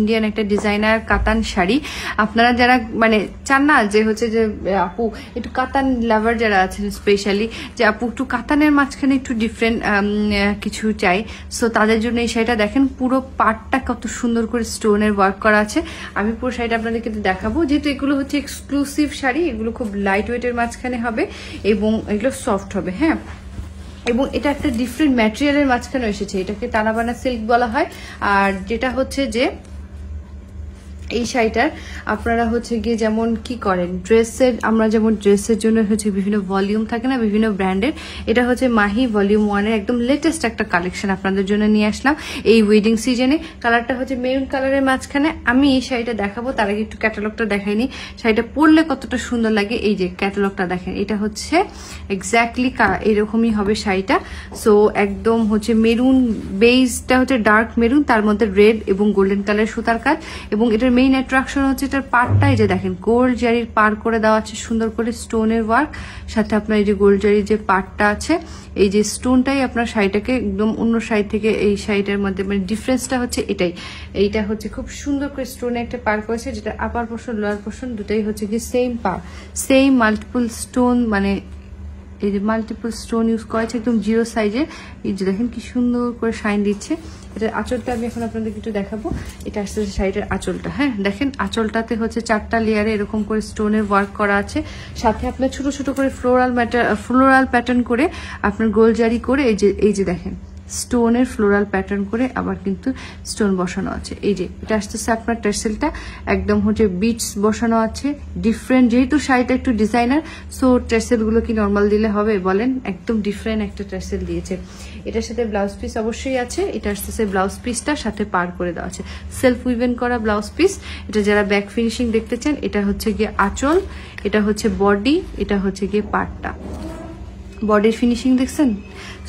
Indian একটা designer কাতান শাড়ি। আপনারা যারা মানে চান না যে হচ্ছে যে আপু একটু কাতান লাভার যারা আছেন স্পেশালি যে আপু একটু কাতানের মাঝখানে একটু ডিফারেন্ট কিছু চাই, সো তাদের জন্য এই শাড়িটা দেখেন পুরো পাটটা কত সুন্দর করে স্টোনের ওয়ার্ক করা আছে। আমি পুরো শাড়িটা আপনাদেরকে দেখাবো, যেহেতু এগুলো হচ্ছে এক্সক্লুসিভ শাড়ি, এগুলো খুব লাইট ওয়েটের মাঝখানে হবে এবং এগুলো সফট হবে। হ্যাঁ, এবং এটা একটা ডিফারেন্ট ম্যাটেরিয়ালের মাঝখানে এসেছে, এটাকে তানাবানা সিল্ক বলা হয়। আর যেটা হচ্ছে যে এই শাড়িটার আপনারা হচ্ছে গিয়ে যেমন কি করেন ড্রেসের, আমরা যেমন ড্রেসের জন্য হচ্ছে বিভিন্ন ভলিউম থাকে না বিভিন্ন ব্র্যান্ডের, এটা হচ্ছে মাহি ভলিউম 1 এর একদম লেটেস্ট একটা কালেকশন আপনাদের জন্য নিয়ে আসলাম এই ওয়েডিং সিজনে। কালারটা হচ্ছে মেরুন কালারের মাঝখানে। আমি এই শাড়িটা দেখাবো তার আগে একটু ক্যাটালগটা দেখাইনি, শাড়িটা পরলে কতটা সুন্দর লাগে। এই যে ক্যাটালগটা দেখেন, এটা হচ্ছে এক্স্যাক্টলি এরকমই হবে শাড়িটা। সো একদম হচ্ছে মেরুন বেসটা হচ্ছে ডার্ক মেরুন, তার মধ্যে রেড এবং গোল্ডেন কালার সুতার কাজ, এবং এটার মেইন অ্যাট্রাকশন হচ্ছে এটার পাড়টা। এই যে দেখেন গোল্ড জারির পার করে দেওয়া আছে সুন্দর করে স্টোনের ওয়ার্ক, সাথে আপনার এই যে গোল্ড জারির যে পাড়টা আছে, এই যে স্টোনটাই আপনার শাড়িটাকে একদম অন্য শাড়ি থেকে এই শাড়িটার মধ্যে মানে ডিফারেন্সটা হচ্ছে এটাই। এইটা হচ্ছে খুব সুন্দর করে স্টোনে একটা পার করেছে, যেটা আপার পোর্শন লোয়ার পোর্শন দুটাই হচ্ছে কি সেম পার, সেম মাল্টিপল স্টোন, মানে এই যে মাল্টিপল স্টোন ইউজ করেছে একদম জিরো সাইজে। এই যে দেখেন কি সুন্দর করে শাইন দিচ্ছে। এটার আঁচলটা আমি এখন আপনাদেরকে একটু দেখাবো, এটা আসছে শাড়িটার আঁচলটা। হ্যাঁ দেখেন আঁচলটাতে হচ্ছে 4টা লেয়ারে এরকম করে স্টোনের ওয়ার্ক করা আছে, সাথে আপনার ছোট ছোট করে ফ্লোরাল প্যাটার্ন করে আপনার গোল জারি করে এই যে দেখেন স্টোনের ফ্লোরাল প্যাটার্ন করে আবার কিন্তু স্টোন বসানো আছে। এই যে এটা আসতেছে আপনার টার্সেলটা একদম হচ্ছে বিটস বসানো আছে ডিফারেন্ট, যেহেতু শাড়িটা একটু ডিজাইনার, সো টার্সেল গুলো কি নর্মাল দিলে হবে বলেন, একদম ডিফারেন্ট একটা টার্সেল দিয়েছে। এটার সাথে ব্লাউজ পিস অবশ্যই আছে, এটা আসতেছে ব্লাউজ পিসটা সাথে পার করে দেওয়া আছে সেলফ উইভেন করা ব্লাউজ পিস। এটা যারা ব্যাক ফিনিশিং দেখতে চান, এটা হচ্ছে গিয়ে আঁচল, এটা হচ্ছে বডি, এটা হচ্ছে গিয়ে পার্টটা, বডির ফিনিশিং দেখছেন।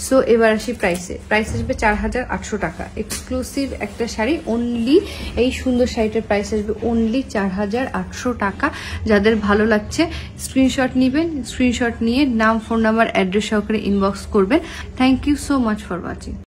সো এবার আসি প্রাইসে, প্রাইস আসবে 4800 টাকা। এক্সক্লুসিভ একটা শাড়ি, অনলি এই সুন্দর শাড়িটার প্রাইস আসবে অনলি 4800 টাকা। যাদের ভালো লাগছে স্ক্রিনশট নেবেন, স্ক্রিনশট নিয়ে নাম ফোন নাম্বার অ্যাড্রেস সহকারে ইনবক্স করবেন। Thank you so much for watching.